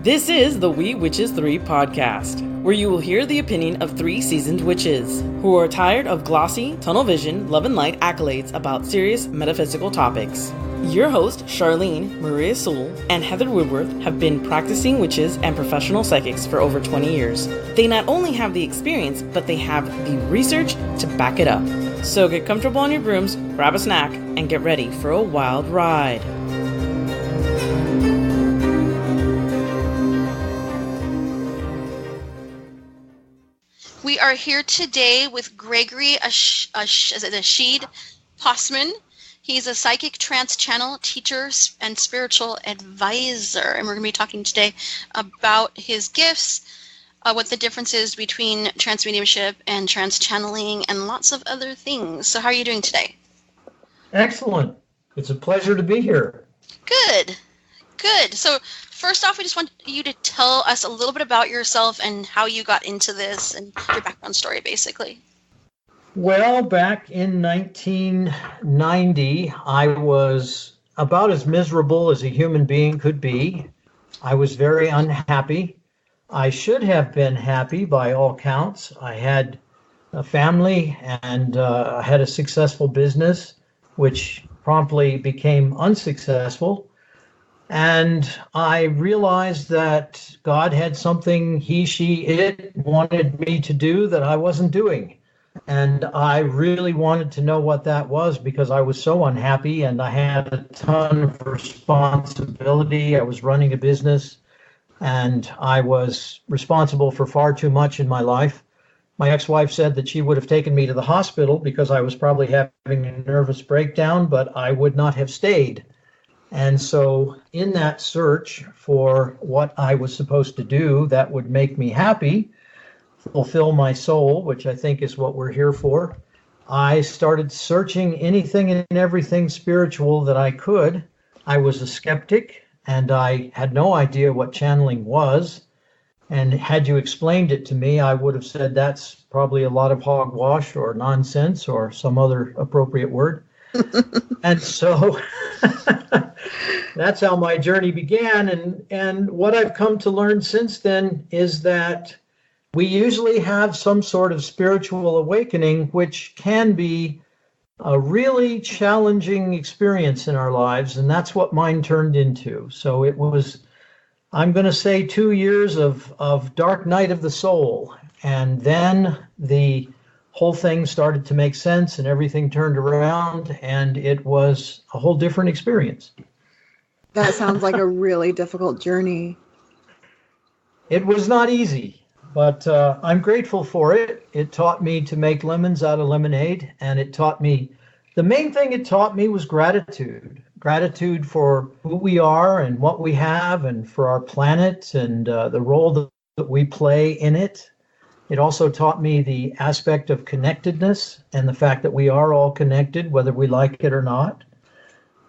This is the We Witches 3 podcast, where you will hear the opinion of 3 seasoned witches who are tired of glossy, tunnel vision, love and light accolades about serious metaphysical topics. Your host, Charlene, Maria Sewell, and Heather Woodworth have been practicing witches and professional psychics for over 20 years. They not only have the experience, but they have the research to back it up. So get comfortable on your brooms, grab a snack, and get ready for a wild ride. We are here today with Gregory Aahid Possman. He's a psychic trance channel teacher and spiritual advisor. And we're going to be talking today about his gifts, what the difference is between trance mediumship and trance channeling, and lots of other things. So how are you doing today? Excellent. It's a pleasure to be here. Good. So first off, we just want you to tell us a little bit about yourself and how you got into this and your background story, basically. Well, back in 1990, I was about as miserable as a human being could be. I was very unhappy. I should have been happy by all counts. I had a family and I had a successful business, which promptly became unsuccessful. And I realized that God had something it wanted me to do that I wasn't doing. And I really wanted to know what that was because I was so unhappy and I had a ton of responsibility. I was running a business and I was responsible for far too much in my life. My ex-wife said that she would have taken me to the hospital because I was probably having a nervous breakdown, but I would not have stayed. And so in that search for what I was supposed to do that would make me happy, fulfill my soul, which I think is what we're here for, I started searching anything and everything spiritual that I could. I was a skeptic and I had no idea what channeling was. And had you explained it to me, I would have said that's probably a lot of hogwash or nonsense or some other appropriate word. And so that's how my journey began. And what I've come to learn since then is that we usually have some sort of spiritual awakening, which can be a really challenging experience in our lives. And that's what mine turned into. So it was, I'm going to say, 2 years of dark night of the soul. And then the whole thing started to make sense and everything turned around and it was a whole different experience. That sounds like a really difficult journey. It was not easy, but I'm grateful for it. It taught me to make lemons out of lemonade, and it taught me, the main thing it taught me was gratitude. Gratitude for who we are and what we have and for our planet and the role that we play in it. It also taught me the aspect of connectedness and the fact that we are all connected, whether we like it or not.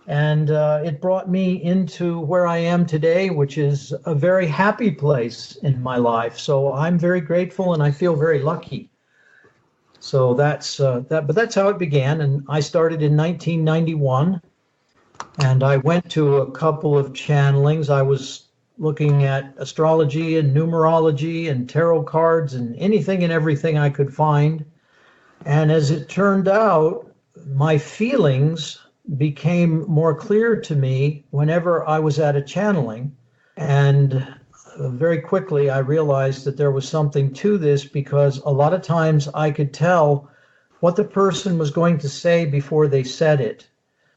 And it brought me into where I am today, which is a very happy place in my life. So I'm very grateful and I feel very lucky. So that's but that's how it began. And I started in 1991 and I went to a couple of channelings. I was looking at astrology and numerology and tarot cards and anything and everything I could find. And as it turned out, my feelings became more clear to me whenever I was at a channeling. And very quickly, I realized that there was something to this because a lot of times I could tell what the person was going to say before they said it.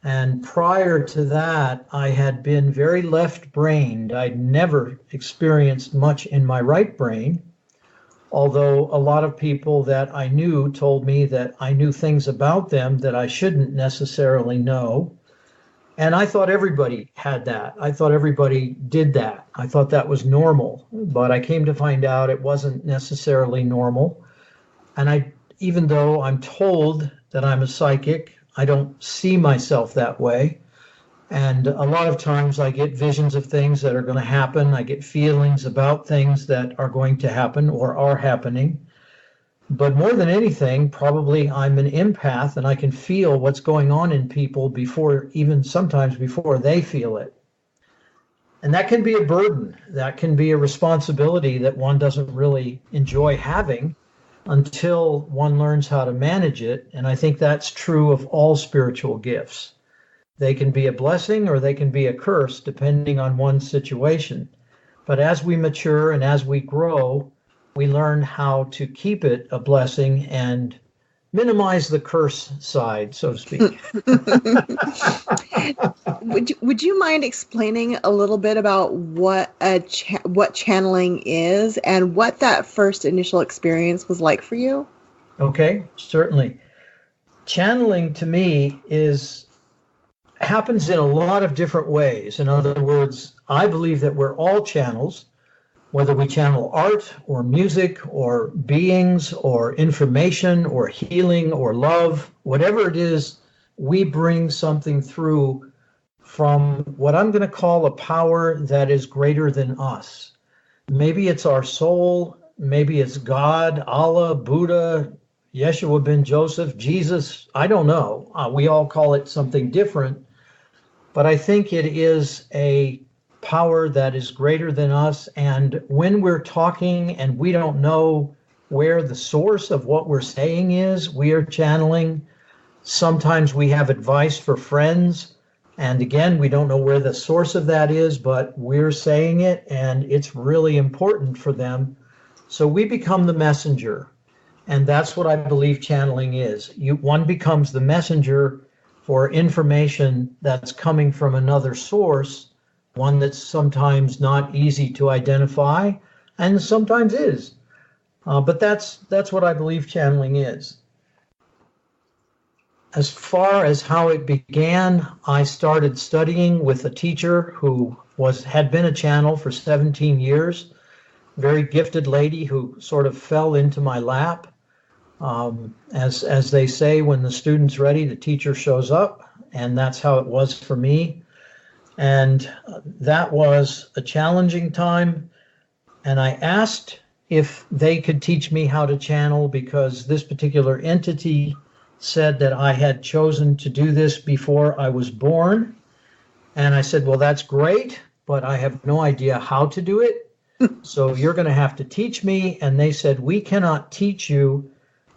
And prior to that, I had been very left-brained. I'd never experienced much in my right brain, although a lot of people that I knew told me that I knew things about them that I shouldn't necessarily know. And I thought everybody had that. I thought everybody did that. I thought that was normal, but I came to find out it wasn't necessarily normal. And even though I'm told that I'm a psychic, I don't see myself that way. And a lot of times I get visions of things that are going to happen. I get feelings about things that are going to happen or are happening. But more than anything, probably I'm an empath and I can feel what's going on in people sometimes before they feel it. And that can be a burden. That can be a responsibility that one doesn't really enjoy having until one learns how to manage it. And I think that's true of all spiritual gifts. They can be a blessing or they can be a curse depending on one's situation. But as we mature and as we grow, we learn how to keep it a blessing and minimize the curse side, so to speak. Would you mind explaining a little bit about what what channeling is and what that first initial experience was like for you? Okay, certainly. Channeling to me happens in a lot of different ways. In other words, I believe that we're all channels, whether we channel art or music or beings or information or healing or love, whatever it is, we bring something through from what I'm going to call a power that is greater than us. Maybe it's our soul, maybe it's God, Allah, Buddha, Yeshua ben Joseph, Jesus, I don't know. We all call it something different, but I think it is a power that is greater than us. And when we're talking and we don't know where the source of what we're saying is, we are channeling. Sometimes we have advice for friends. And again, we don't know where the source of that is, but we're saying it and it's really important for them. So we become the messenger. And that's what I believe channeling is. One becomes the messenger for information that's coming from another source, one that's sometimes not easy to identify and sometimes is. But that's what I believe channeling is. As far as how it began, I started studying with a teacher who had been a channel for 17 years, very gifted lady who sort of fell into my lap. As they say, when the student's ready, the teacher shows up, and that's how it was for me. And that was a challenging time. And I asked if they could teach me how to channel because this particular entity said that I had chosen to do this before I was born. And I said, well, that's great, but I have no idea how to do it. So you're going to have to teach me. And they said, we cannot teach you,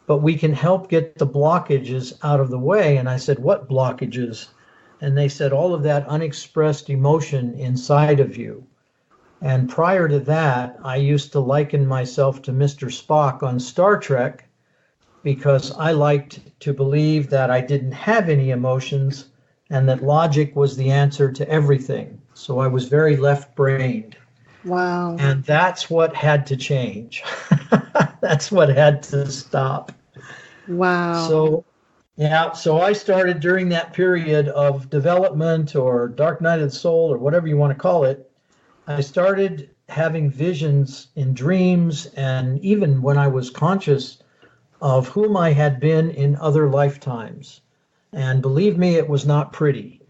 but we can help get the blockages out of the way. And I said, what blockages? And they said, all of that unexpressed emotion inside of you. And prior to that, I used to liken myself to Mr. Spock on Star Trek because I liked to believe that I didn't have any emotions and that logic was the answer to everything. So I was very left-brained. Wow. And that's what had to change. That's what had to stop. Wow. So I started during that period of development or dark night of the soul or whatever you want to call it. I started having visions in dreams and even when I was conscious of whom I had been in other lifetimes. And believe me, it was not pretty.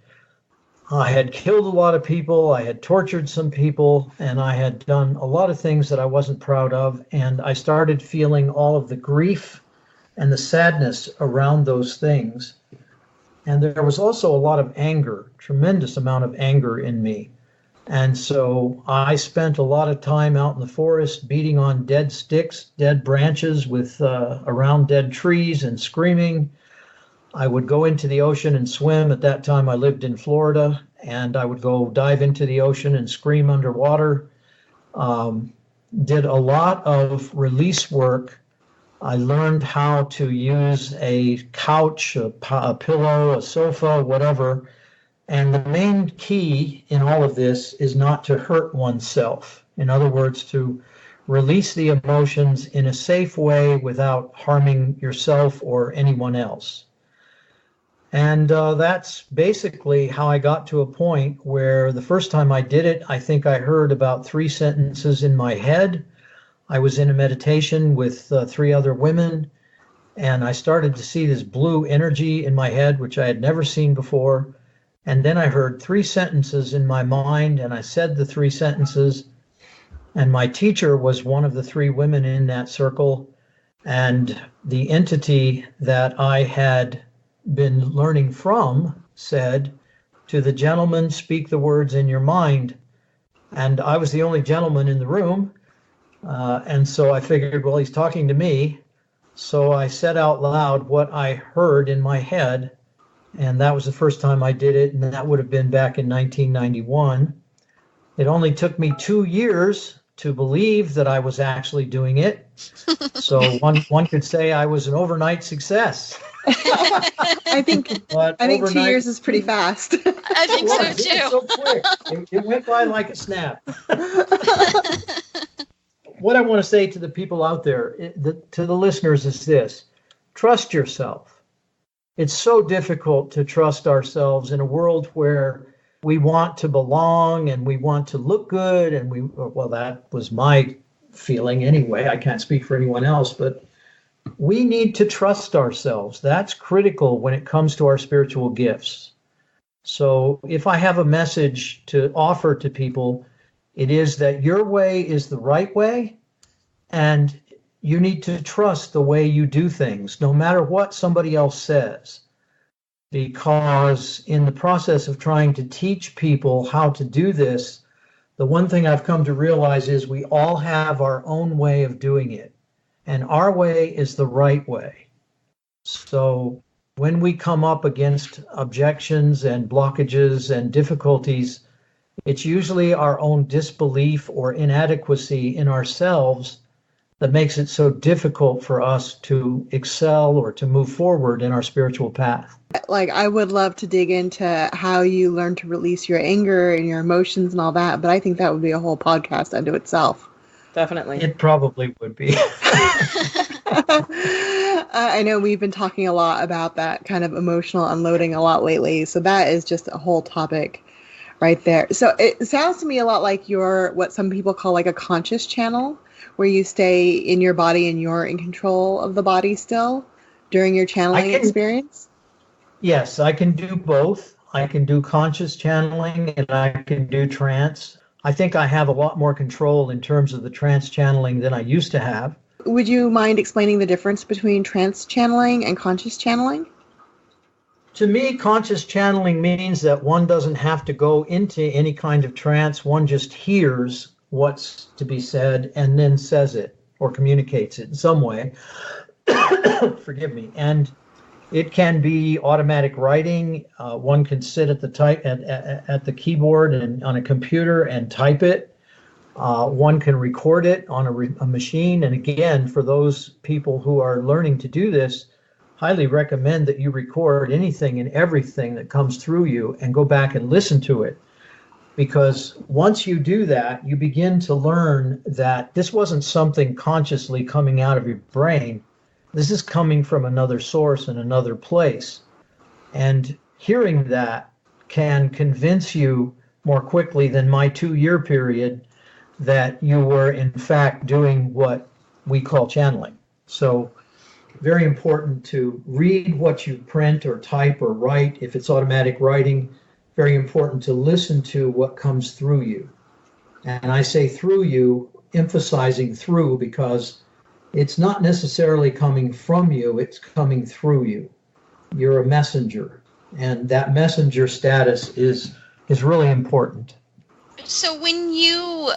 I had killed a lot of people, I had tortured some people, and I had done a lot of things that I wasn't proud of. And I started feeling all of the grief and the sadness around those things. And there was also a lot of anger, tremendous amount of anger in me. And so I spent a lot of time out in the forest beating on dead sticks, dead branches with around dead trees and screaming. I would go into the ocean and swim. At that time, I lived in Florida, and I would go dive into the ocean and scream underwater. Did a lot of release work. I learned how to use a couch, a pillow, a sofa, whatever. And the main key in all of this is not to hurt oneself. In other words, to release the emotions in a safe way without harming yourself or anyone else. And that's basically how I got to a point where the first time I did it, I think I heard about 3 sentences in my head. I was in a meditation with 3 other women, and I started to see this blue energy in my head, which I had never seen before. And then I heard 3 sentences in my mind, and I said the 3 sentences, and my teacher was one of the 3 women in that circle, and the entity that I had been learning from said, to the gentleman, speak the words in your mind. And I was the only gentleman in the room. And so I figured, well, he's talking to me. So I said out loud what I heard in my head. And that was the first time I did it. And that would have been back in 1991. It only took me 2 years to believe that I was actually doing it. So one could say I was an overnight success. I think 2 years is pretty fast. I think so too. It was so quick. It went by like a snap. What I want to say to the people out there, to the listeners, is this: trust yourself. It's so difficult to trust ourselves in a world where we want to belong and we want to look good. And well, that was my feeling anyway. I can't speak for anyone else, but we need to trust ourselves. That's critical when it comes to our spiritual gifts. So if I have a message to offer to people, it is that your way is the right way, and you need to trust the way you do things, no matter what somebody else says. Because in the process of trying to teach people how to do this, the one thing I've come to realize is we all have our own way of doing it, and our way is the right way. So when we come up against objections and blockages and difficulties, it's usually our own disbelief or inadequacy in ourselves that makes it so difficult for us to excel or to move forward in our spiritual path. Like, I would love to dig into how you learn to release your anger and your emotions and all that, but I think that would be a whole podcast unto itself. Definitely. It probably would be. I know we've been talking a lot about that kind of emotional unloading a lot lately, so that is just a whole topic right there. So it sounds to me a lot like you're what some people call like a conscious channel, where you stay in your body and you're in control of the body still during your channeling experience? Yes, I can do both. I can do conscious channeling and I can do trance. I think I have a lot more control in terms of the trance channeling than I used to have. Would you mind explaining the difference between trance channeling and conscious channeling? To me, conscious channeling means that one doesn't have to go into any kind of trance. One just hears what's to be said and then says it or communicates it in some way. Forgive me. And it can be automatic writing. One can sit at the keyboard and on a computer and type it. One can record it on a machine. And again, for those people who are learning to do this, highly recommend that you record anything and everything that comes through you and go back and listen to it. Because once you do that, you begin to learn that this wasn't something consciously coming out of your brain. This is coming from another source and another place. And hearing that can convince you more quickly than my 2-year period that you were in fact doing what we call channeling. So very important to read what you print or type or write. If it's automatic writing, very important to listen to what comes through you. And I say through you, emphasizing through, because it's not necessarily coming from you, it's coming through you. You're a messenger, and that messenger status is really important. So when you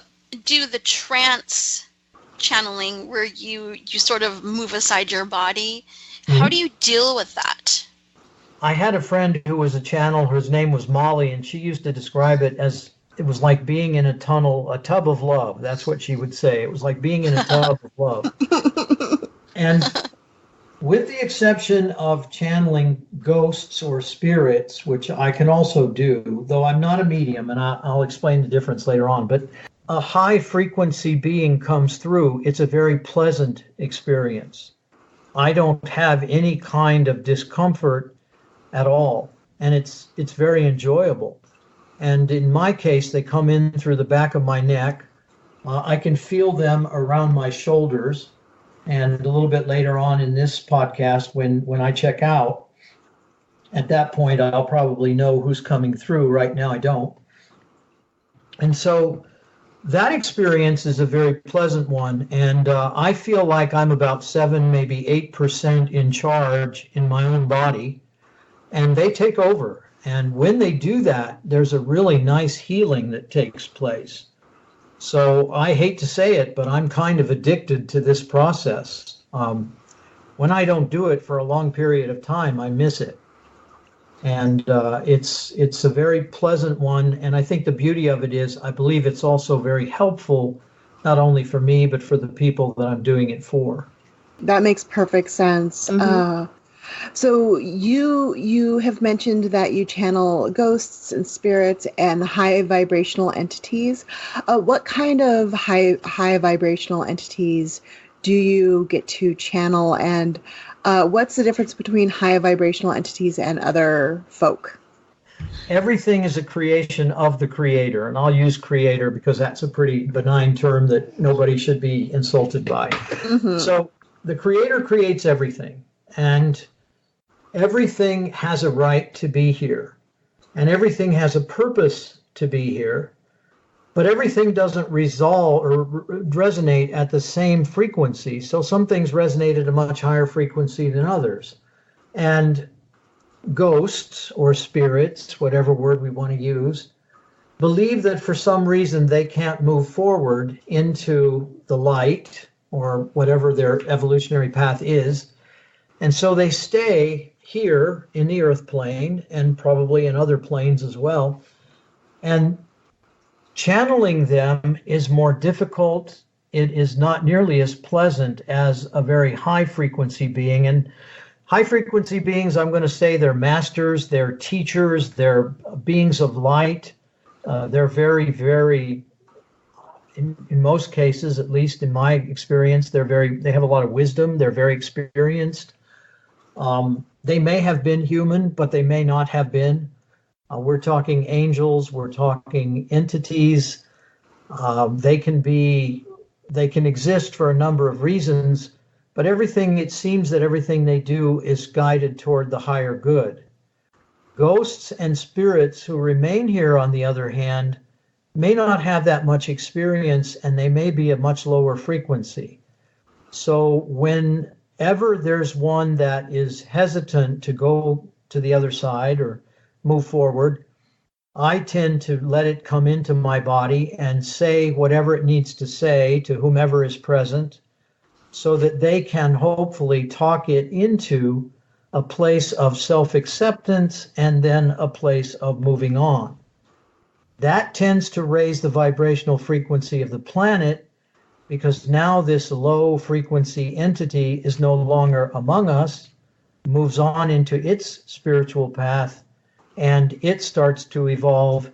do the trance channeling where you sort of move aside your body, how do you deal with that? I had a friend who was a channel, whose name was Molly, and she used to describe it as it was like being in a tunnel, a tub of love. That's what she would say. It was like being in a tub of love. And with the exception of channeling ghosts or spirits, which I can also do, though I'm not a medium, and I'll explain the difference later on, but a high frequency being comes through, it's a very pleasant experience. I don't have any kind of discomfort at all, and it's very enjoyable. And in my case, they come in through the back of my neck. I can feel them around my shoulders, and a little bit later on in this podcast, when I check out, at that point I'll probably know who's coming through. Right now I don't. And so that experience is a very pleasant one, and I feel like I'm about 7, maybe 8% in charge in my own body, and they take over. And when they do that, there's a really nice healing that takes place. So I hate to say it, but I'm kind of addicted to this process. When I don't do it for a long period of time, I miss it. And it's a very pleasant one. And I think the beauty of it is I believe it's also very helpful, not only for me, but for the people that I'm doing it for. That makes perfect sense. Mm-hmm. So you have mentioned that you channel ghosts and spirits and high vibrational entities. What kind of high vibrational entities do you get to channel, and what's the difference between high vibrational entities and other folk? Everything is a creation of the creator, and I'll use creator because that's a pretty benign term that nobody should be insulted by. Mm-hmm. So the creator creates everything, and everything has a right to be here, and everything has a purpose to be here, but everything doesn't resolve or resonate at the same frequency. So some things resonate at a much higher frequency than others. And ghosts or spirits, whatever word we want to use, believe that for some reason they can't move forward into the light or whatever their evolutionary path is. And so they stay here in the earth plane and probably in other planes as well. And channeling them is more difficult. It is not nearly as pleasant as a very high frequency being. And high frequency beings, I'm going to say they're masters, they're teachers, they're beings of light. They're very, very, in most cases, at least in my experience, they have a lot of wisdom. They're very experienced. They may have been human, but they may not have been. We're talking angels, we're talking entities. They can exist for a number of reasons, but it seems that everything they do is guided toward the higher good. Ghosts and spirits who remain here, on the other hand, may not have that much experience, and they may be a much lower frequency. So whenever there's one that is hesitant to go to the other side or move forward, I tend to let it come into my body and say whatever it needs to say to whomever is present so that they can hopefully talk it into a place of self-acceptance and then a place of moving on. That tends to raise the vibrational frequency of the planet, because now this low frequency entity is no longer among us, moves on into its spiritual path, and it starts to evolve,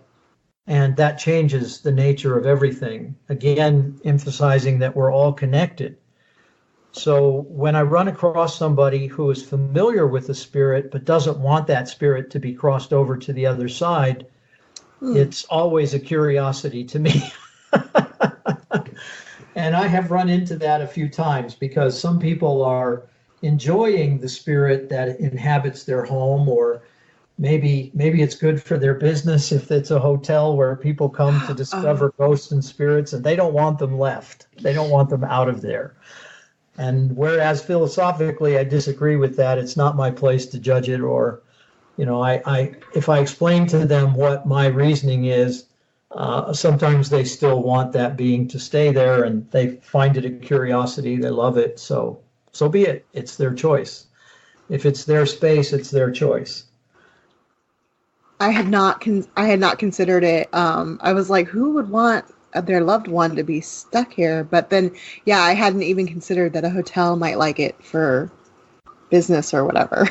and that changes the nature of everything. Again, emphasizing that we're all connected. So when I run across somebody who is familiar with the spirit but doesn't want that spirit to be crossed over to the other side, it's always a curiosity to me. And I have run into that a few times, because some people are enjoying the spirit that inhabits their home, or maybe it's good for their business if it's a hotel where people come to discover ghosts and spirits, and they don't want them left. They don't want them out of there. And whereas philosophically I disagree with that, it's not my place to judge it, or, if I explain to them what my reasoning is, sometimes they still want that being to stay there, and they find it a curiosity. They love it. So be it. It's their choice. If it's their space, it's their choice. I had not considered it. I was like, who would want their loved one to be stuck here? But then, yeah, I hadn't even considered that a hotel might like it for business or whatever.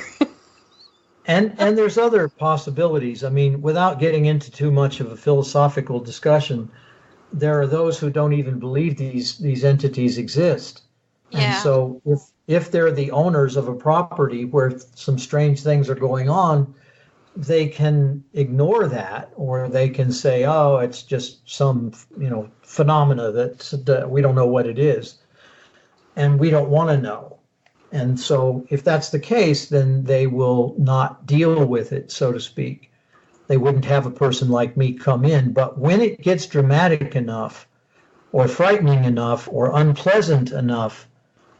And there's other possibilities. I mean, without getting into too much of a philosophical discussion, there are those who don't even believe these entities exist. Yeah. And so if they're the owners of a property where some strange things are going on, they can ignore that, or they can say, oh, it's just some, phenomena that we don't know what it is, and we don't want to know. And so if that's the case, then they will not deal with it, so to speak. They wouldn't have a person like me come in. But when it gets dramatic enough, or frightening enough, or unpleasant enough,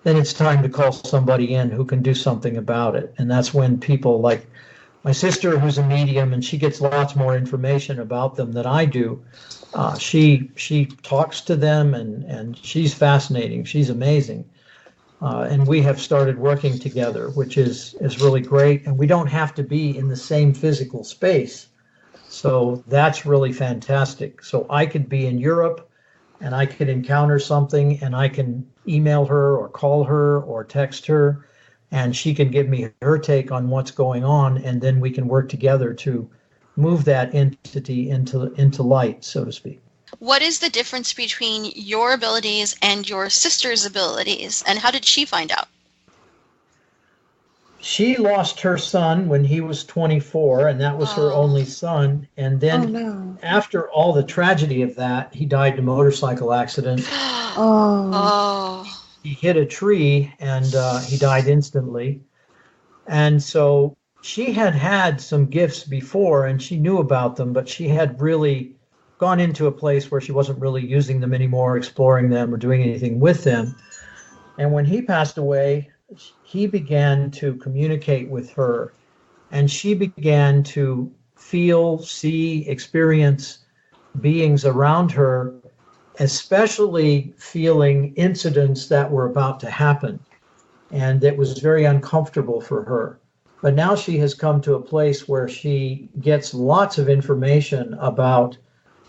then it's time to call somebody in who can do something about it. And that's when people like My sister, who's a medium, and she gets lots more information about them than I do. She talks to them, and she's fascinating. She's amazing. And we have started working together, which is really great. And we don't have to be in the same physical space. So that's really fantastic. So I could be in Europe and I could encounter something and I can email her or call her or text her, and she can give me her take on what's going on. And then we can work together to move that entity into light, so to speak. What is the difference between your abilities and your sister's abilities, and how did she find out? She lost her son when he was 24, and that was her only son. And then after all the tragedy of that, he died in a motorcycle accident. He hit a tree, and he died instantly. And so she had some gifts before, and she knew about them, but she had really gone into a place where she wasn't really using them anymore, exploring them, or doing anything with them. And when he passed away, he began to communicate with her, and she began to feel, see, experience beings around her, especially feeling incidents that were about to happen. And it was very uncomfortable for her. But now she has come to a place where she gets lots of information about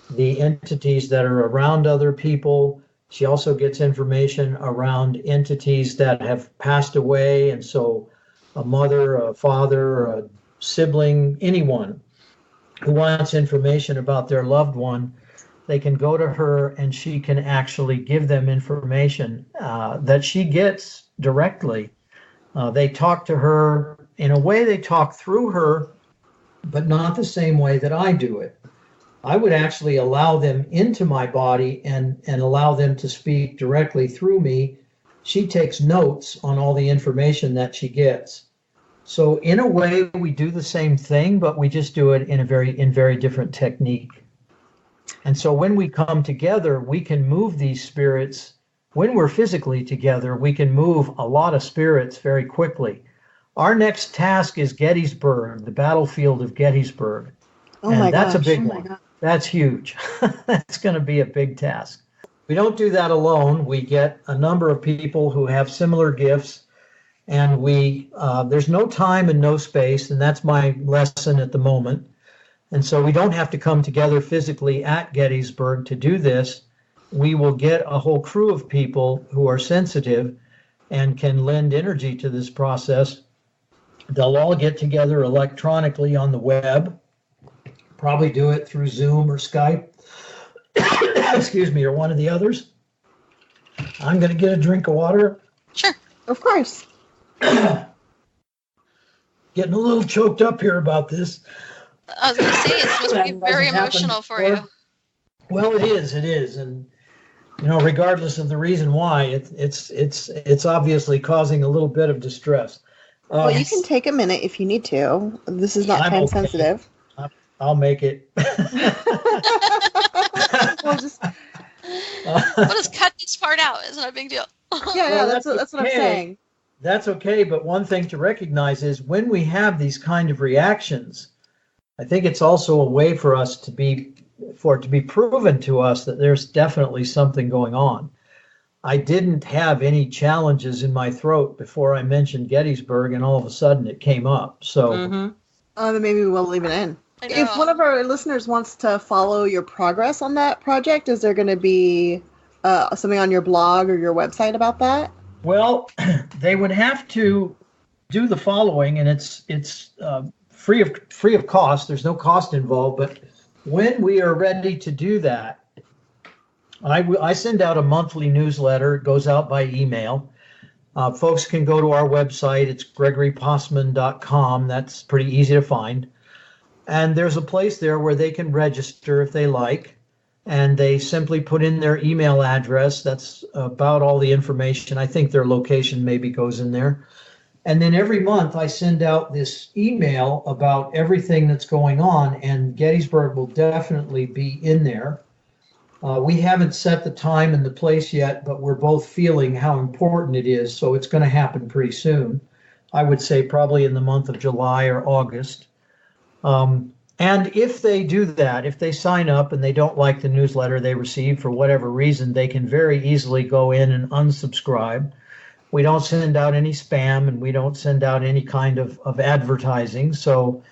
the entities that are around other people. She also gets information around entities that have passed away. And so a mother, a father, a sibling, anyone who wants information about their loved one, they can go to her and she can actually give them information that she gets directly. They talk to her. In a way, they talk through her, but not the same way that I do it. I would actually allow them into my body and allow them to speak directly through me. She takes notes on all the information that she gets. So in a way, we do the same thing, but we just do it in very different technique. And so when we come together, we can move these spirits. When we're physically together, we can move a lot of spirits very quickly. Our next task is Gettysburg, the battlefield of Gettysburg. And that's a big one. That's huge. That's going to be a big task. We don't do that alone. We get a number of people who have similar gifts, and there's no time and no space, and that's my lesson at the moment. And so we don't have to come together physically at Gettysburg to do this. We will get a whole crew of people who are sensitive and can lend energy to this process. They'll all get together electronically on the web. Probably do it through Zoom or Skype, excuse me, or one of the others. I'm going to get a drink of water. Sure. Of course. Getting a little choked up here about this. I was going to say, it's supposed to be very emotional for you. Well, it is. And, regardless of the reason why, it's obviously causing a little bit of distress. Well, you can take a minute if you need to. This is not time sensitive. I'll make it. We'll just cut this part out. It's not a big deal. Yeah, that's what I'm saying. That's okay, but one thing to recognize is when we have these kind of reactions, I think it's also a way for it to be proven to us that there's definitely something going on. I didn't have any challenges in my throat before I mentioned Gettysburg, and all of a sudden it came up. So, then maybe we'll leave it in. If one of our listeners wants to follow your progress on that project, is there going to be something on your blog or your website about that? Well, they would have to do the following, and it's free of cost. There's no cost involved, but when we are ready to do that, I send out a monthly newsletter. It goes out by email. Folks can go to our website. It's GregoryPossman.com. That's pretty easy to find. And there's a place there where they can register if they like. And they simply put in their email address. That's about all the information. I think their location maybe goes in there. And then every month I send out this email about everything that's going on, and Gettysburg will definitely be in there. We haven't set the time and the place yet, but we're both feeling how important it is, so it's going to happen pretty soon. I would say probably in the month of July or August. And if they do that, if they sign up and they don't like the newsletter they receive for whatever reason, they can very easily go in and unsubscribe. We don't send out any spam, and we don't send out any kind of advertising. So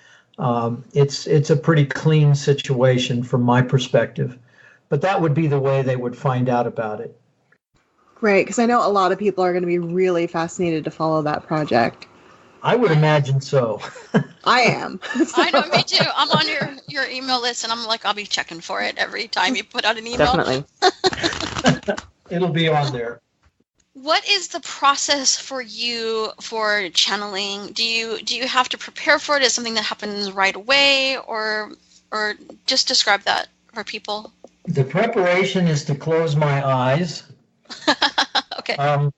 it's a pretty clean situation from my perspective. But that would be the way they would find out about it. Great, because I know a lot of people are going to be really fascinated to follow that project. I would imagine so. I am. I know, me too. I'm on your email list, and I'm like, I'll be checking for it every time you put out an email. Definitely. It'll be on there. What is the process for you for channeling? Do you have to prepare for it? Is it something that happens right away, or just describe that for people? The preparation is to close my eyes. Okay.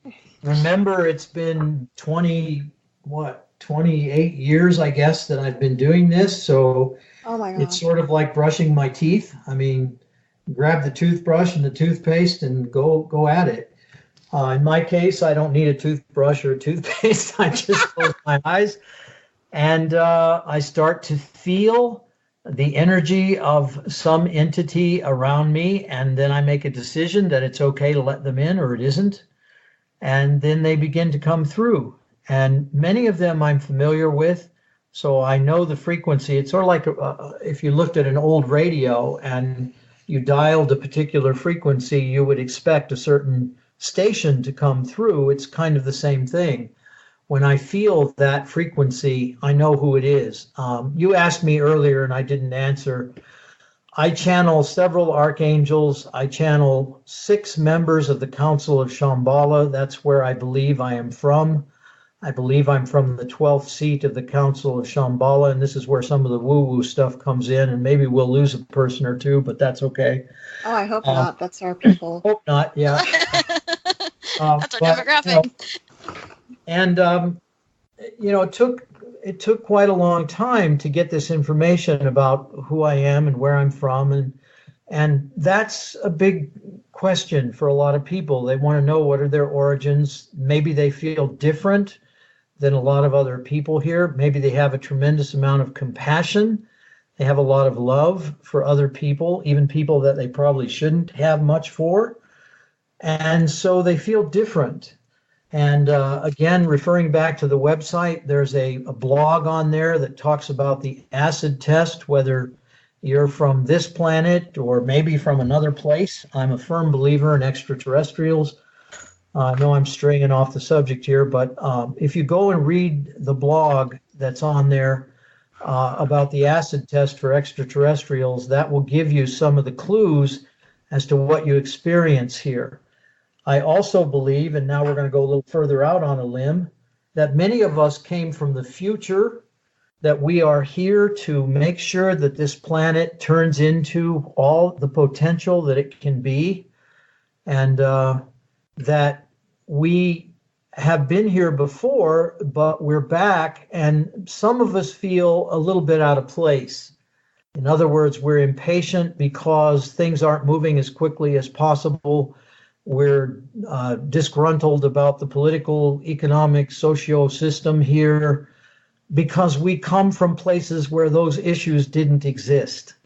Remember, it's been 28 years, I guess, that I've been doing this. So Oh my God. it's sort of like brushing my teeth. I mean, grab the toothbrush and the toothpaste and go at it. In my case, I don't need a toothbrush or a toothpaste. I just close my eyes and I start to feel the energy of some entity around me. And then I make a decision that it's okay to let them in or it isn't. And then they begin to come through. And many of them I'm familiar with, so I know the frequency. It's sort of like if you looked at an old radio and you dialed a particular frequency, you would expect a certain station to come through. It's kind of the same thing. When I feel that frequency, I know who it is. You asked me earlier and I didn't answer. I channel several archangels. I channel 6 members of the Council of Shambhala. That's where I believe I am from. I believe I'm from the 12th seat of the Council of Shambhala, and this is where some of the woo-woo stuff comes in, and maybe we'll lose a person or two, but that's okay. Oh, I hope not. That's our people. Hope not, yeah. That's our demographic. It took quite a long time to get this information about who I am and where I'm from, and that's a big question for a lot of people. They want to know what are their origins. Maybe they feel different than a lot of other people here. Maybe they have a tremendous amount of compassion. They have a lot of love for other people, even people that they probably shouldn't have much for. And so they feel different. And again, referring back to the website, there's a blog on there that talks about the acid test, whether you're from this planet or maybe from another place. I'm a firm believer in extraterrestrials. I know I'm straying off the subject here, but if you go and read the blog that's on there about the acid test for extraterrestrials, that will give you some of the clues as to what you experience here. I also believe, and now we're going to go a little further out on a limb, that many of us came from the future, that we are here to make sure that this planet turns into all the potential that it can be, and that we have been here before, but we're back, and some of us feel a little bit out of place. In other words, we're impatient because things aren't moving as quickly as possible. We're disgruntled about the political, economic, socio system here because we come from places where those issues didn't exist.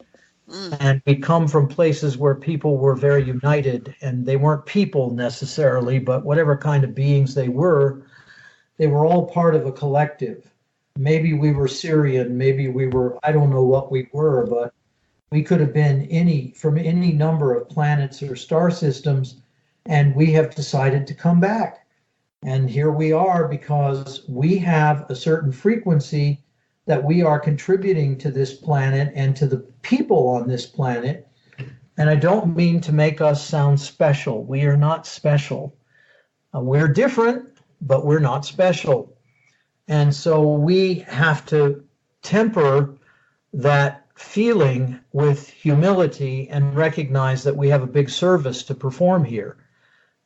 And we come from places where people were very united, and they weren't people necessarily, but whatever kind of beings they were all part of a collective. Maybe we were Syrian, maybe we were, I don't know what we were, but we could have been from any number of planets or star systems, and we have decided to come back. And here we are because we have a certain frequency that we are contributing to this planet and to the people on this planet. And I don't mean to make us sound special. We are not special. We're different, but we're not special. And so we have to temper that feeling with humility and recognize that we have a big service to perform here,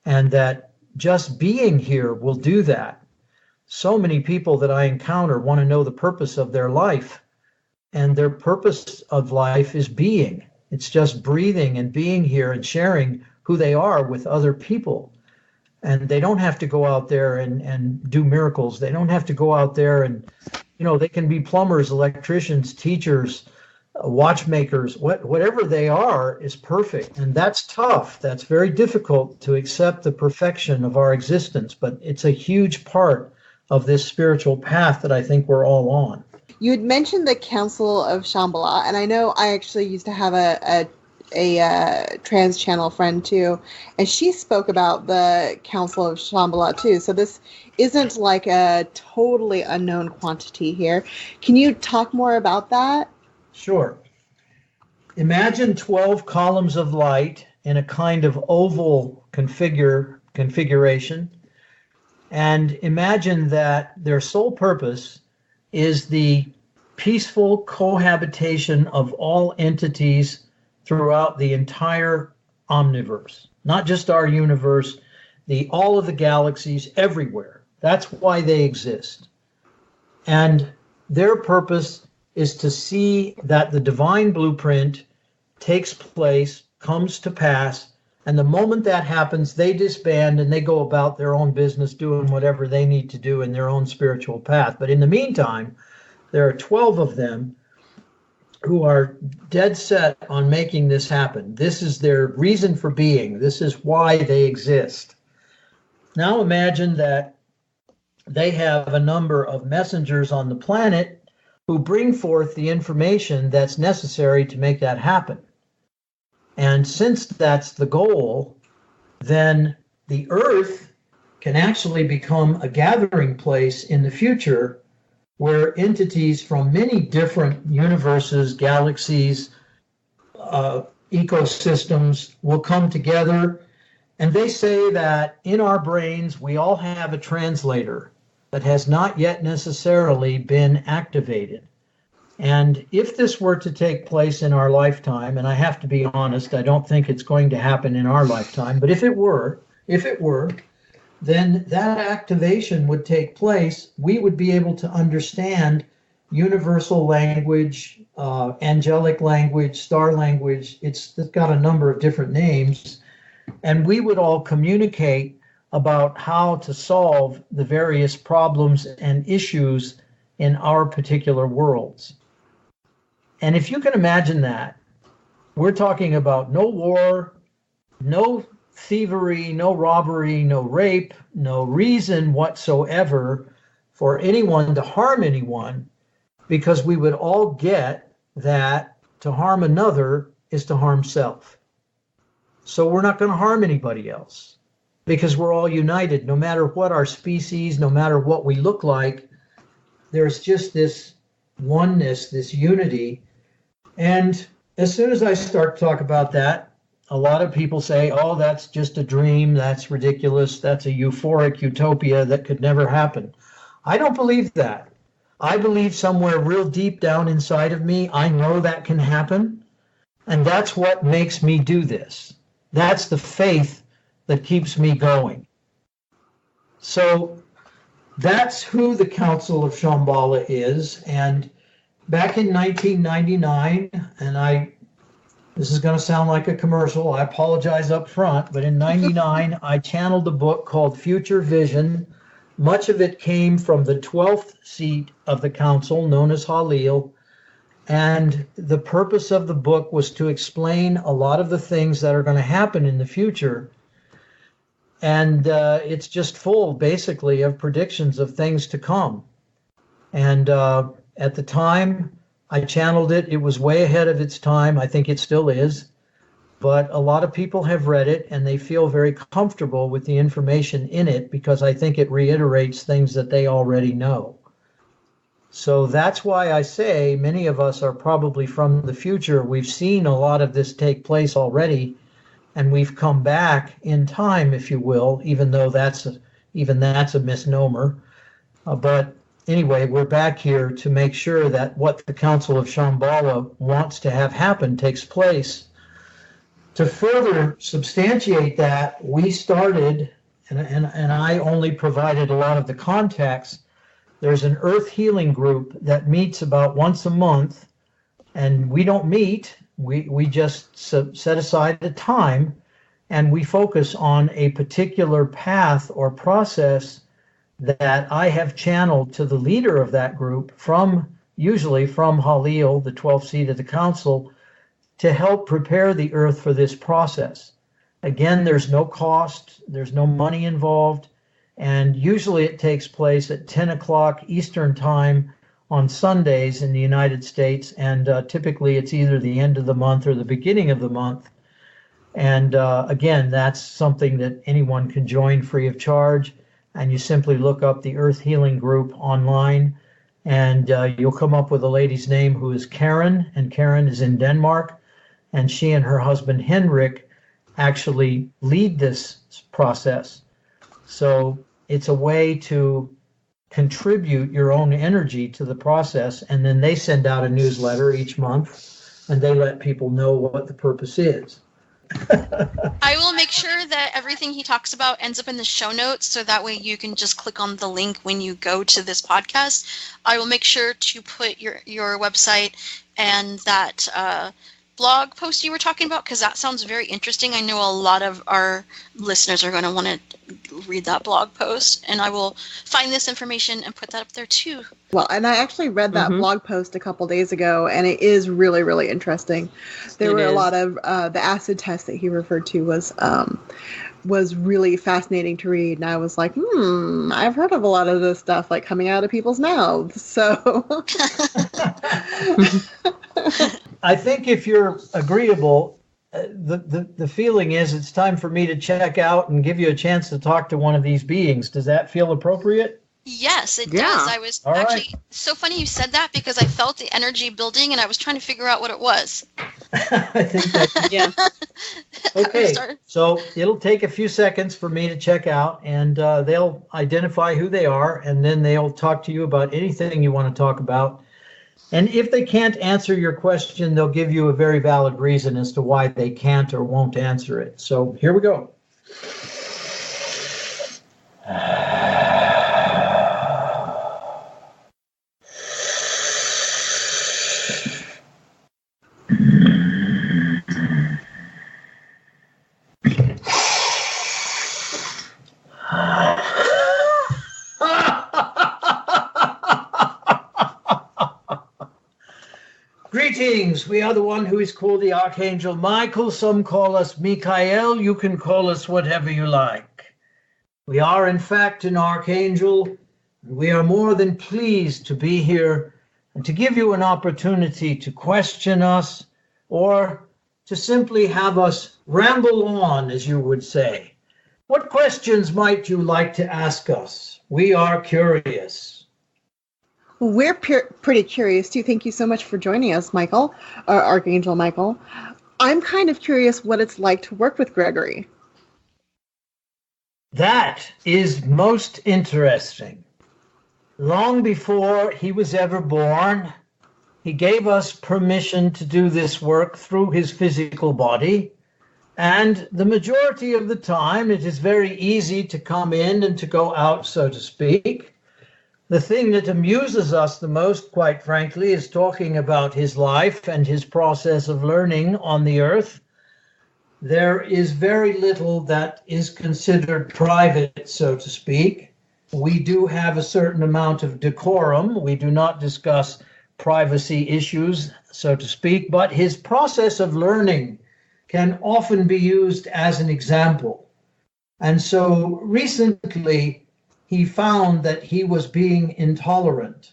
and that just being here will do that. So many people that I encounter want to know the purpose of their life, and their purpose of life is being. It's just breathing and being here and sharing who they are with other people. And they don't have to go out there and do miracles. They don't have to go out there and They can be plumbers, electricians, teachers, watchmakers, whatever they are is perfect. And that's tough. That's very difficult to accept the perfection of our existence, but it's a huge part of this spiritual path that I think we're all on. You had mentioned the Council of Shambhala, and I know I actually used to have a trans channel friend too, and she spoke about the Council of Shambhala too. So this isn't like a totally unknown quantity here. Can you talk more about that? Sure. Imagine 12 columns of light in a kind of oval configuration, and imagine that their sole purpose is the peaceful cohabitation of all entities throughout the entire omniverse, not just our universe, all of the galaxies everywhere. That's why they exist. And their purpose is to see that the divine blueprint takes place, comes to pass, and the moment that happens, they disband and they go about their own business doing whatever they need to do in their own spiritual path. But in the meantime, there are 12 of them who are dead set on making this happen. This is their reason for being. This is why they exist. Now imagine that they have a number of messengers on the planet who bring forth the information that's necessary to make that happen. And since that's the goal, then the Earth can actually become a gathering place in the future where entities from many different universes, galaxies, ecosystems will come together. And they say that in our brains, we all have a translator that has not yet necessarily been activated. And if this were to take place in our lifetime, and I have to be honest, I don't think it's going to happen in our lifetime, but if it were, then that activation would take place. We would be able to understand universal language, angelic language, star language. It's got a number of different names. And we would all communicate about how to solve the various problems and issues in our particular worlds. And if you can imagine that, we're talking about no war, no thievery, no robbery, no rape, no reason whatsoever for anyone to harm anyone, because we would all get that to harm another is to harm self. So we're not going to harm anybody else because we're all united, no matter what our species, no matter what we look like. There's just this oneness, this unity. And as soon as I start to talk about that, a lot of people say, oh, that's just a dream. That's ridiculous. That's a euphoric utopia that could never happen. I don't believe that. I believe somewhere real deep down inside of me, I know that can happen. And that's what makes me do this. That's the faith that keeps me going. So that's who the Council of Shambhala is. And back in 1999, and this is going to sound like a commercial, I apologize up front, but in 99, I channeled a book called Future Vision. Much of it came from the 12th seat of the council, known as Halil. And the purpose of the book was to explain a lot of the things that are going to happen in the future. And it's just full, basically, of predictions of things to come. And at the time I channeled it, it was way ahead of its time. I think it still is. But a lot of people have read it, and they feel very comfortable with the information in it because I think it reiterates things that they already know. So that's why I say many of us are probably from the future. We've seen a lot of this take place already, and we've come back in time, if you will, even though that's a misnomer. But anyway, we're back here to make sure that what the Council of Shambhala wants to have happen takes place. To further substantiate that, we started, and I only provided a lot of the context. There's an Earth Healing Group that meets about once a month, and we don't meet. We just set aside a time, and we focus on a particular path or process that I have channeled to the leader of that group usually from Halil, the 12th seat of the council, to help prepare the earth for this process. Again, there's no cost, there's no money involved, and usually it takes place at 10 o'clock Eastern time on Sundays in the United States, and typically it's either the end of the month or the beginning of the month. And again, that's something that anyone can join free of charge, and you simply look up the Earth Healing Group online, and you'll come up with a lady's name who is Karen, and Karen is in Denmark, and she and her husband Henrik actually lead this process. So it's a way to contribute your own energy to the process, and then they send out a newsletter each month, and they let people know what the purpose is. I will make sure that everything he talks about ends up in the show notes, so that way you can just click on the link when you go to this podcast. I will make sure to put your website and that blog post you were talking about, because that sounds very interesting. I know a lot of our listeners are going to want to read that blog post, and I will find this information and put that up there too. Well, and I actually read that blog post a couple days ago, and it is really, really interesting. There were a lot of the acid test that he referred to was really fascinating to read, and I was like, I've heard of a lot of this stuff like coming out of people's mouths. So I think if you're agreeable, the feeling is it's time for me to check out and give you a chance to talk to one of these beings. Does that feel appropriate? Yes, it does. I was so funny you said that, because I felt the energy building and I was trying to figure out what it was. I think that, Okay, so it'll take a few seconds for me to check out, and they'll identify who they are, and then they'll talk to you about anything you want to talk about. And if they can't answer your question, they'll give you a very valid reason as to why they can't or won't answer it. So here we go. Greetings. We are the one who is called the Archangel Michael. Some call us Michael. You can call us whatever you like. We are, in fact, an archangel. We are more than pleased to be here and to give you an opportunity to question us, or to simply have us ramble on, as you would say. What questions might you like to ask us? We are curious. We're pretty curious too. Thank you so much for joining us, Michael, Archangel Michael. I'm kind of curious what it's like to work with Gregory. That is most interesting. Long before he was ever born, he gave us permission to do this work through his physical body. And the majority of the time, it is very easy to come in and to go out, so to speak. The thing that amuses us the most, quite frankly, is talking about his life and his process of learning on the earth. There is very little that is considered private, so to speak. We do have a certain amount of decorum. We do not discuss privacy issues, so to speak, but his process of learning can often be used as an example. And so recently, he found that he was being intolerant,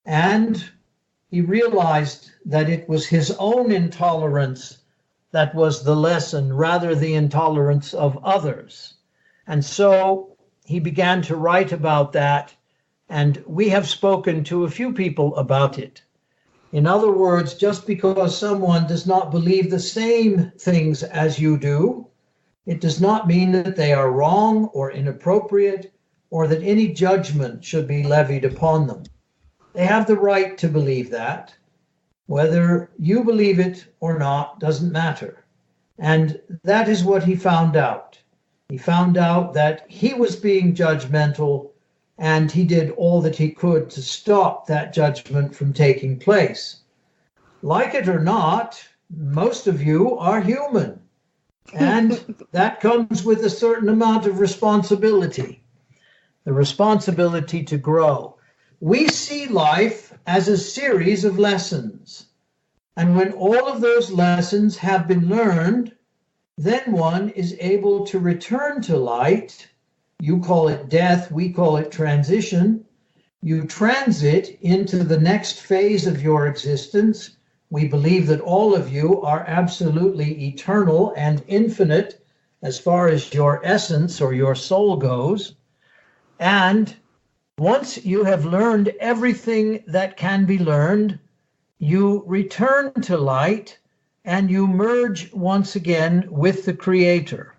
and he realized that it was his own intolerance that was the lesson, rather the intolerance of others. And so he began to write about that, and we have spoken to a few people about it. In other words, just because someone does not believe the same things as you do, it does not mean that they are wrong or inappropriate, or that any judgment should be levied upon them. They have the right to believe that. Whether you believe it or not doesn't matter. And that is what he found out. He found out that he was being judgmental, and he did all that he could to stop that judgment from taking place. Like it or not, most of you are human, and that comes with a certain amount of responsibility. the responsibility to grow. We see life as a series of lessons. And when all of those lessons have been learned, then one is able to return to light. You call it death, we call it transition. You transit into the next phase of your existence. We believe that all of you are absolutely eternal and infinite as far as your essence or your soul goes. And once you have learned everything that can be learned, you return to light and you merge once again with the Creator.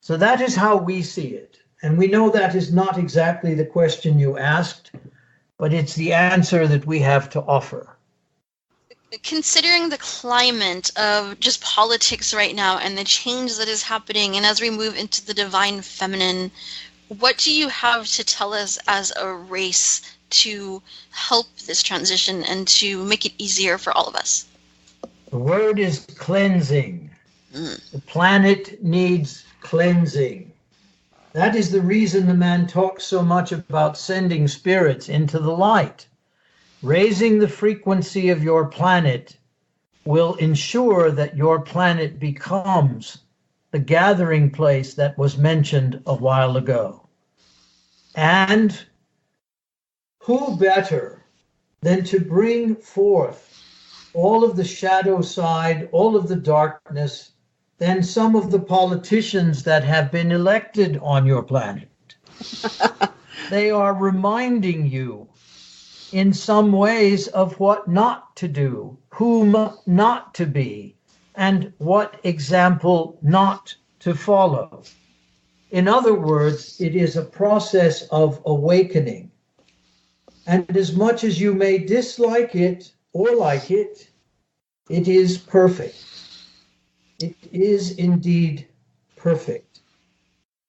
So that is how we see it. And we know that is not exactly the question you asked, but it's the answer that we have to offer. Considering the climate of just politics right now and the change that is happening, and as we move into the divine feminine, what do you have to tell us as a race to help this transition and to make it easier for all of us? The word is cleansing. The planet needs cleansing. That is the reason the man talks so much about sending spirits into the light. Raising the frequency of your planet will ensure that your planet becomes the gathering place that was mentioned a while ago. And who better than to bring forth all of the shadow side, all of the darkness, than some of the politicians that have been elected on your planet? They are reminding you in some ways of what not to do, whom not to be, and what example not to follow. In other words, it is a process of awakening. And as much as you may dislike it or like it, it is perfect. It is indeed perfect.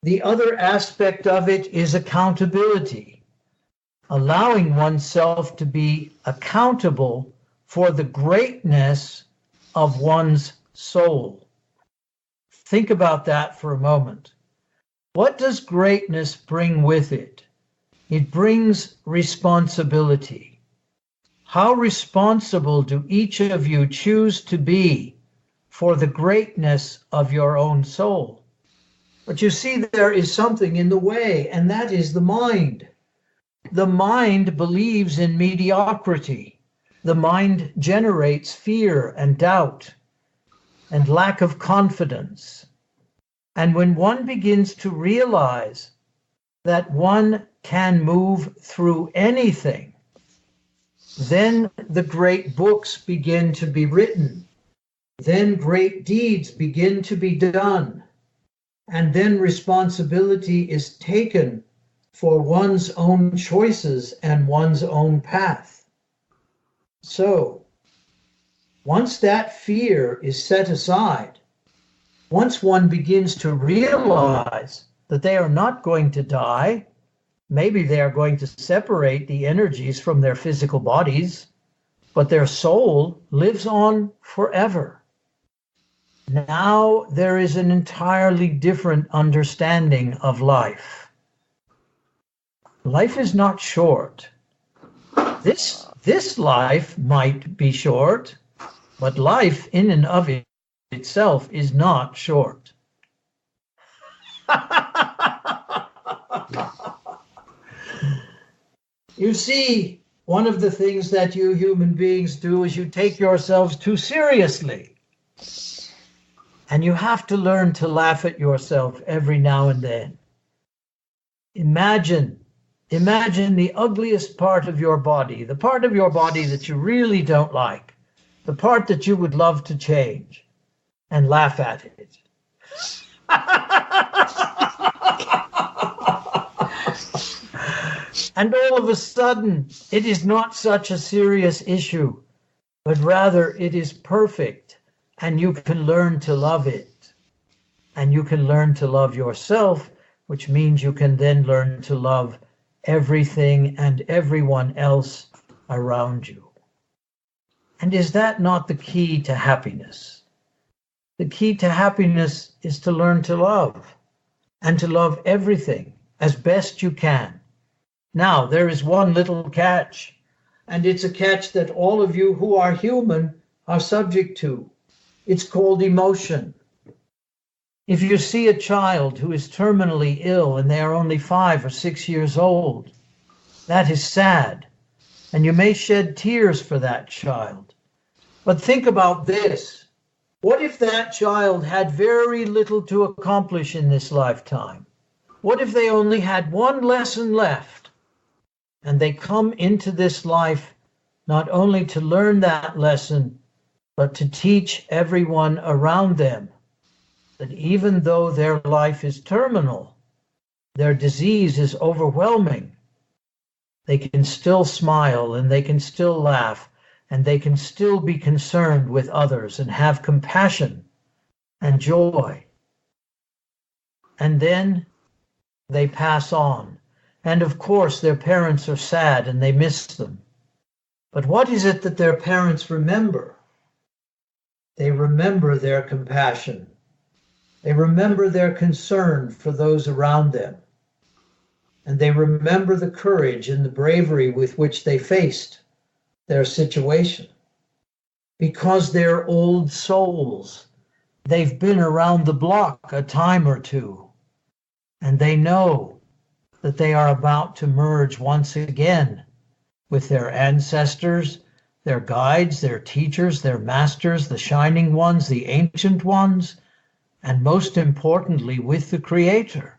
The other aspect of it is accountability, allowing oneself to be accountable for the greatness of one's soul. Think about that for a moment. What does greatness bring with it? It brings responsibility. How responsible do each of you choose to be for the greatness of your own soul? But you see, there is something in the way, and that is the mind. The mind believes in mediocrity. The mind generates fear and doubt and lack of confidence. And when one begins to realize that one can move through anything, then the great books begin to be written. Then great deeds begin to be done. And then responsibility is taken for one's own choices and one's own path. So, once that fear is set aside, once one begins to realize that they are not going to die, maybe they are going to separate the energies from their physical bodies, but their soul lives on forever. Now there is an entirely different understanding of life. Life is not short. This life might be short, but life in and of itself is not short. You see, one of the things that you human beings do is you take yourselves too seriously. And you have to learn to laugh at yourself every now and then. Imagine the ugliest part of your body, the part of your body that you really don't like, the part that you would love to change, and laugh at it. And all of a sudden, it is not such a serious issue, but rather it is perfect, and you can learn to love it. And you can learn to love yourself, which means you can then learn to love everything and everyone else around you. And is that not the key to happiness? The key to happiness is to learn to love, and to love everything as best you can. Now, there is one little catch, and it's a catch that all of you who are human are subject to. It's called emotion. If you see a child who is terminally ill and they are only 5 or 6 years old, that is sad, and you may shed tears for that child. But think about this. What if that child had very little to accomplish in this lifetime? What if they only had one lesson left, and they come into this life not only to learn that lesson, but to teach everyone around them that even though their life is terminal, their disease is overwhelming, they can still smile and they can still laugh and they can still be concerned with others and have compassion and joy. And then they pass on. And of course, their parents are sad and they miss them. But what is it that their parents remember? They remember their compassion. They remember their concern for those around them. And they remember the courage and the bravery with which they faced their situation. Because they're old souls. They've been around the block a time or two. And they know that they are about to merge once again with their ancestors, their guides, their teachers, their masters, the shining ones, the ancient ones, and most importantly, with the Creator.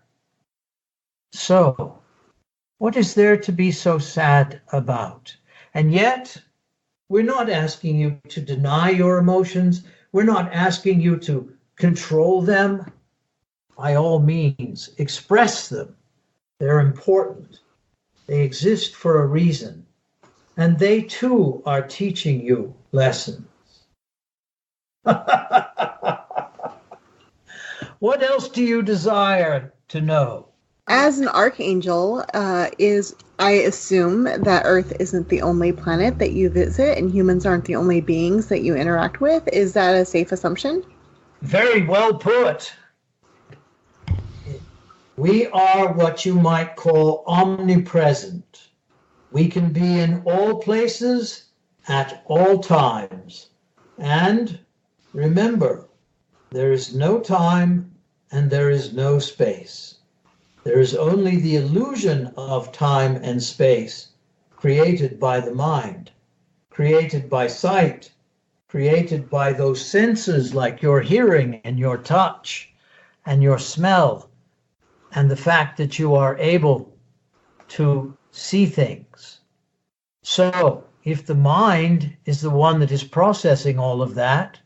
So, what is there to be so sad about? And yet, we're not asking you to deny your emotions. We're not asking you to control them. By all means, express them. They're important. They exist for a reason. And they too are teaching you lessons. What else do you desire to know? As an archangel, I assume that Earth isn't the only planet that you visit and humans aren't the only beings that you interact with. Is that a safe assumption? Very well put. We are what you might call omnipresent. We can be in all places at all times. And remember, there is no time and there is no space. There is only the illusion of time and space created by the mind, created by sight, created by those senses like your hearing and your touch and your smell, and the fact that you are able to see things. So, if the mind is the one that is processing all of that,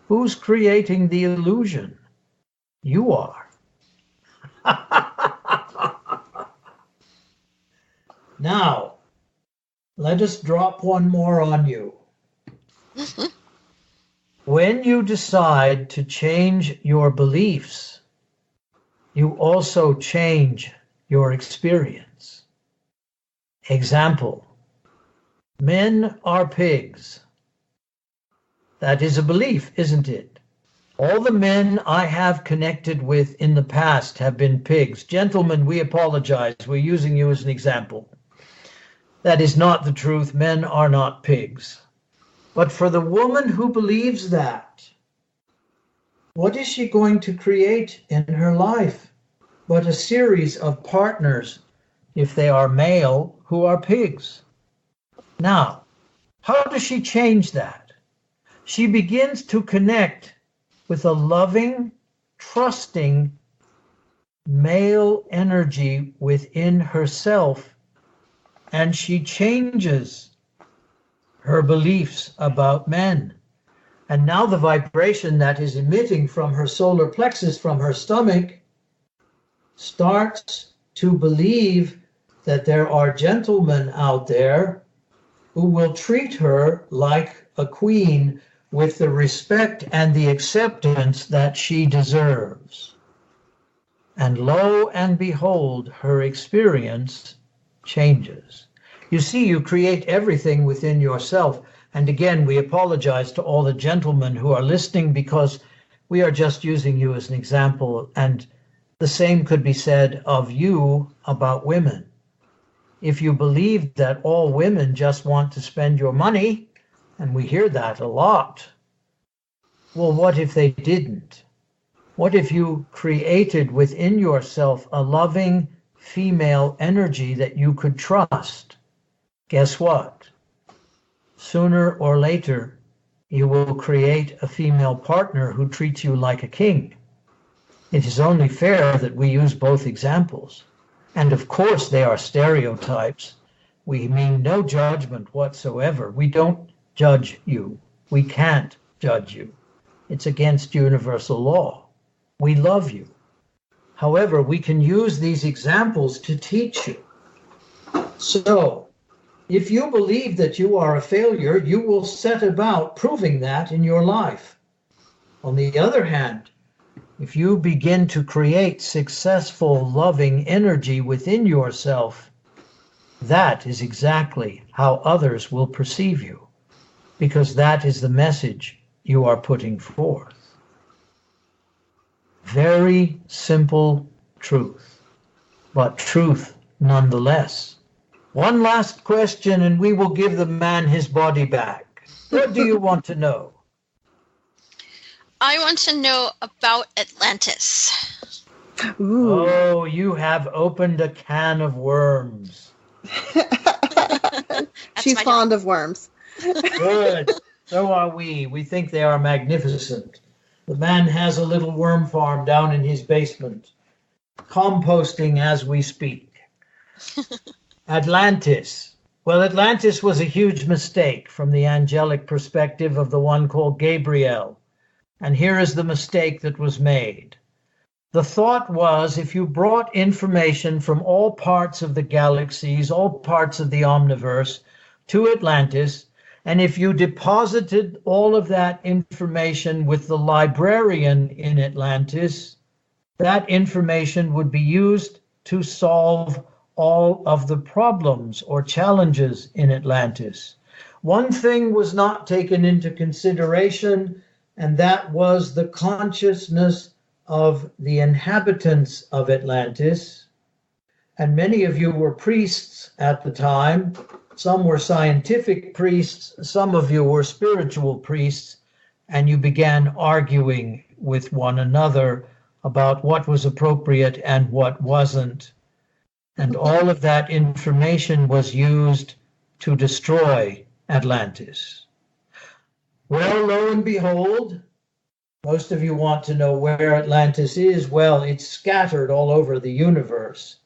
who's creating the illusion? You are. Now, let us drop one more on you. When you decide to change your beliefs, you also change your experience. Example, men are pigs. That is a belief, isn't it? All the men I have connected with in the past have been pigs. Gentlemen, we apologize. We're using you as an example. That is not the truth. Men are not pigs. But for the woman who believes that, what is she going to create in her life but a series of partners, if they are male, who are pigs? Now, how does she change that? She begins to connect with a loving, trusting male energy within herself, and she changes her beliefs about men. And now the vibration that is emitting from her solar plexus, from her stomach, starts to believe that there are gentlemen out there who will treat her like a queen with the respect and the acceptance that she deserves. And lo and behold, her experience changes. You see, you create everything within yourself. And again, we apologize to all the gentlemen who are listening because we are just using you as an example. And The same could be said of you about women. If you believe that all women just want to spend your money, and we hear that a lot, well, what if they didn't? What if you created within yourself a loving female energy that you could trust? Guess what? Sooner or later, you will create a female partner who treats you like a king. It is only fair that we use both examples. And of course, they are stereotypes. We mean no judgment whatsoever. We don't judge you. We can't judge you. It's against universal law. We love you. However, we can use these examples to teach you. So, if you believe that you are a failure, you will set about proving that in your life. On the other hand, if you begin to create successful, loving energy within yourself, that is exactly how others will perceive you, because that is the message you are putting forth. Very simple truth, but truth nonetheless. One last question, and we will give the man his body back. What do you want to know? I want to know about Atlantis. Ooh. Oh, you have opened a can of worms. She's fond of worms. Good. So are we. We think they are magnificent. The man has a little worm farm down in his basement, composting as we speak. Atlantis. Well, Atlantis was a huge mistake from the angelic perspective of the one called Gabriel. And here is the mistake that was made. The thought was, if you brought information from all parts of the galaxies, all parts of the omniverse to Atlantis, and if you deposited all of that information with the librarian in Atlantis, that information would be used to solve all of the problems or challenges in Atlantis. One thing was not taken into consideration, and that was the consciousness of the inhabitants of Atlantis. And many of you were priests at the time. Some were scientific priests, some of you were spiritual priests, and you began arguing with one another about what was appropriate and what wasn't. And all of that information was used to destroy Atlantis. Well, lo and behold, most of you want to know where Atlantis is. Well, it's scattered all over the universe.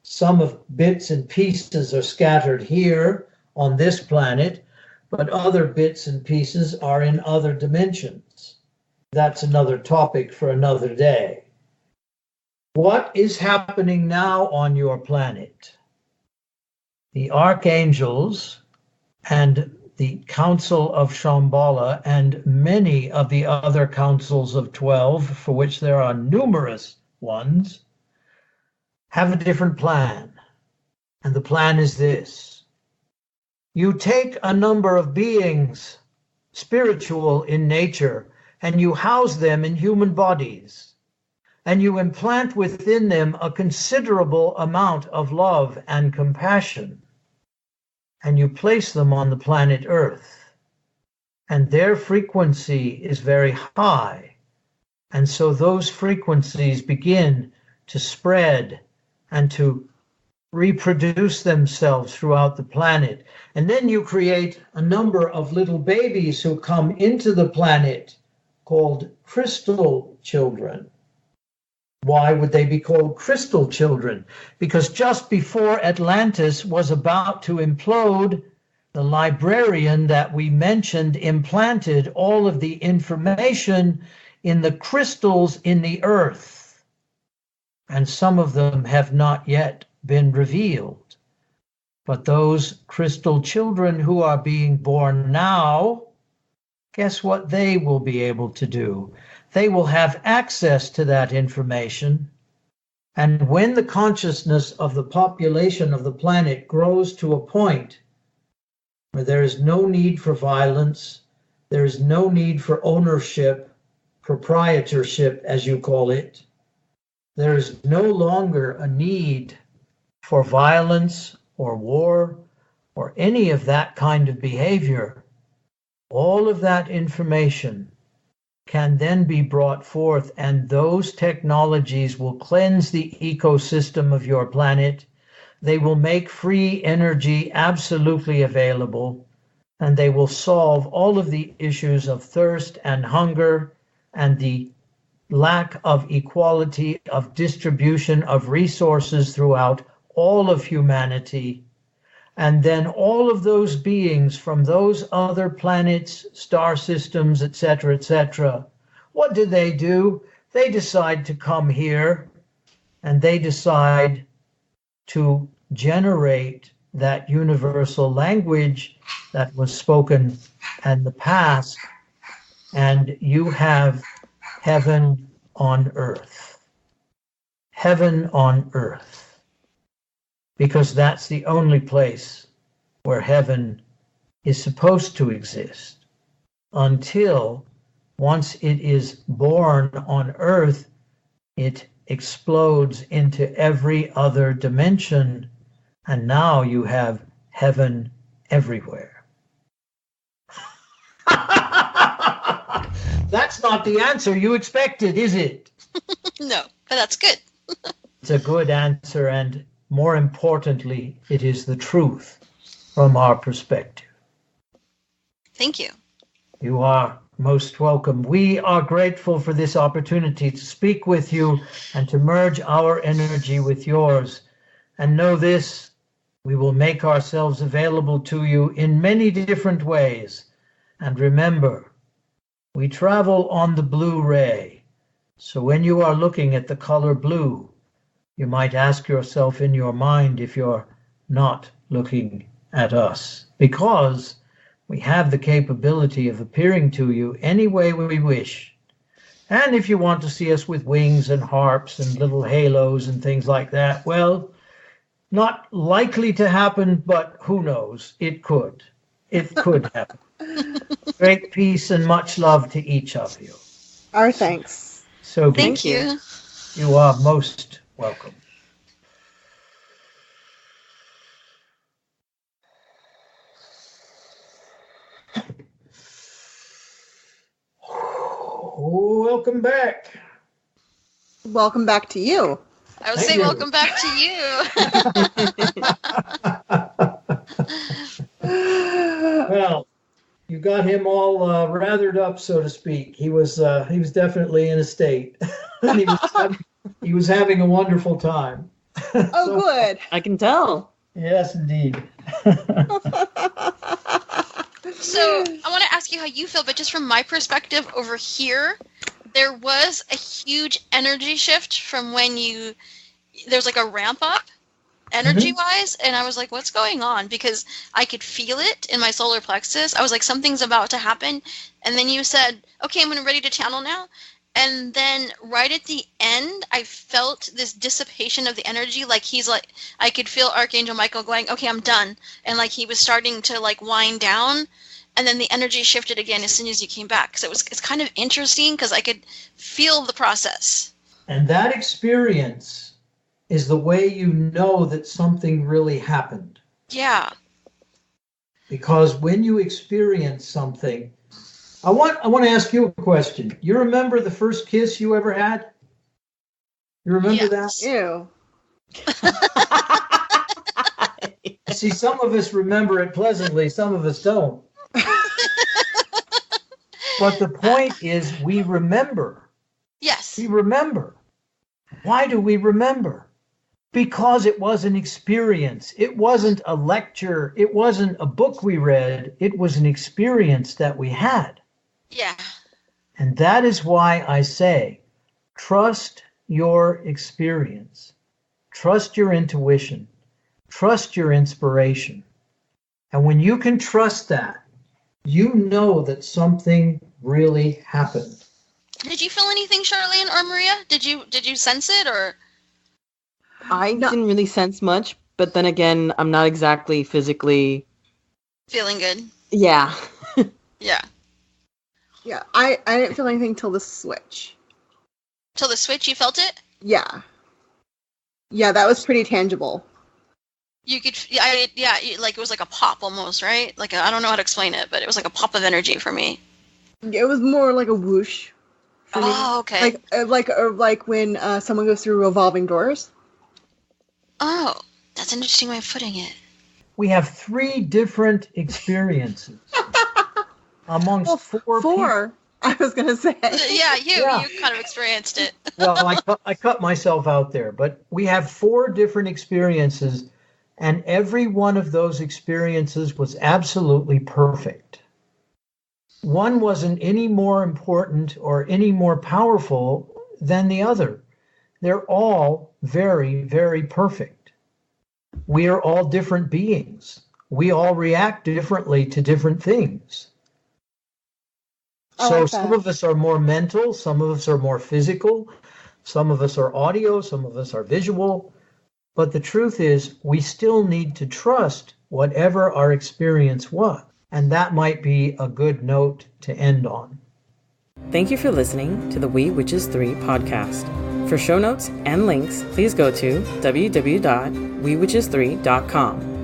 Some of bits and pieces are scattered here on this planet, but other bits and pieces are in other dimensions. That's another topic for another day. What is happening now on your planet? The archangels and the Council of Shambhala and many of the other councils of 12, for which there are numerous ones, have a different plan. And the plan is this. You take a number of beings, spiritual in nature, and you house them in human bodies, and you implant within them a considerable amount of love and compassion, and you place them on the planet Earth, and their frequency is very high, and so those frequencies begin to spread and to reproduce themselves throughout the planet. And then you create a number of little babies who come into the planet called crystal children. Why would they be called crystal children? Because just before Atlantis was about to implode, the librarian that we mentioned implanted all of the information in the crystals in the earth. And some of them have not yet been revealed. But those crystal children who are being born now, guess what they will be able to do? They will have access to that information. And when the consciousness of the population of the planet grows to a point where there is no need for violence, there is no need for ownership, proprietorship, as you call it, There is no longer a need for violence or war or any of that kind of behavior. All of that information can then be brought forth, and those technologies will cleanse the ecosystem of your planet. They will make free energy absolutely available, and they will solve all of the issues of thirst and hunger and the lack of equality of distribution of resources throughout all of humanity. And then all of those beings from those other planets, star systems, etc., what do? They decide to come here, and they decide to generate that universal language that was spoken in the past, and you have heaven on earth. Heaven on earth. Because that's the only place where heaven is supposed to exist. Until once it is born on earth, it explodes into every other dimension, and now you have heaven everywhere. That's not the answer you expected, is it? No, but that's good. It's a good answer, and more importantly, it is the truth from our perspective. Thank you. You are most welcome. We are grateful for this opportunity to speak with you and to merge our energy with yours. And know this, we will make ourselves available to you in many different ways. And remember, we travel on the blue ray. So when you are looking at the color blue, you might ask yourself in your mind if you're not looking at us, because we have the capability of appearing to you any way we wish. And if you want to see us with wings and harps and little halos and things like that, well, not likely to happen, but who knows? It could. It could happen. Great peace and much love to each of you. Our thanks. So Thank you. You are most welcome. Welcome back. Welcome back to you. I would Thank say you. welcome back to you. Well, you got him all rathered up, so to speak. He was definitely in a state. And he was having a wonderful time. Oh, good. I can tell. Yes, indeed. So I want to ask you how you feel, but just from my perspective over here, there was a huge energy shift from when there's like a ramp up energy-wise, and I was like, what's going on? Because I could feel it in my solar plexus. I was like, something's about to happen. And then you said, okay, I'm ready to channel now. And then right at the end, I felt this dissipation of the energy. Like I could feel Archangel Michael going, okay, I'm done. And like he was starting to like wind down. And then the energy shifted again as soon as you came back. So it's kind of interesting because I could feel the process. And that experience is the way you know that something really happened. Yeah. Because when you experience something, I want to ask you a question. You remember the first kiss you ever had? You remember that? Ew. See, some of us remember it pleasantly, some of us don't. But the point is, we remember. Yes. We remember. Why do we remember? Because it was an experience. It wasn't a lecture. It wasn't a book we read. It was an experience that we had. Yeah. And that is why I say, trust your experience. Trust your intuition. Trust your inspiration. And when you can trust that, you know that something really happened. Did you feel anything, Charlene or Maria? Did you sense it or? I didn't really sense much, but then again, I'm not exactly physically Feeling good. Yeah. Yeah. Yeah, I didn't feel anything till the switch. Till the switch, you felt it? Yeah. Yeah, that was pretty tangible. You could, like it was like a pop almost, right? Like I don't know how to explain it, but it was like a pop of energy for me. It was more like a whoosh. For me. Oh, okay. Like when someone goes through revolving doors. Oh, that's an interesting way of putting it. We have 3 different experiences amongst 4 people. I was going to say. You kind of experienced it. Well, I cut myself out there, but we have 4 different experiences, and every one of those experiences was absolutely perfect. One wasn't any more important or any more powerful than the other. They're all very, very perfect. We are all different beings. We all react differently to different things. So some of us are more mental, some of us are more physical, some of us are audio, some of us are visual. But the truth is, we still need to trust whatever our experience was. And that might be a good note to end on. Thank you for listening to the We Witches 3 podcast. For show notes and links, please go to www.wewitches3.com.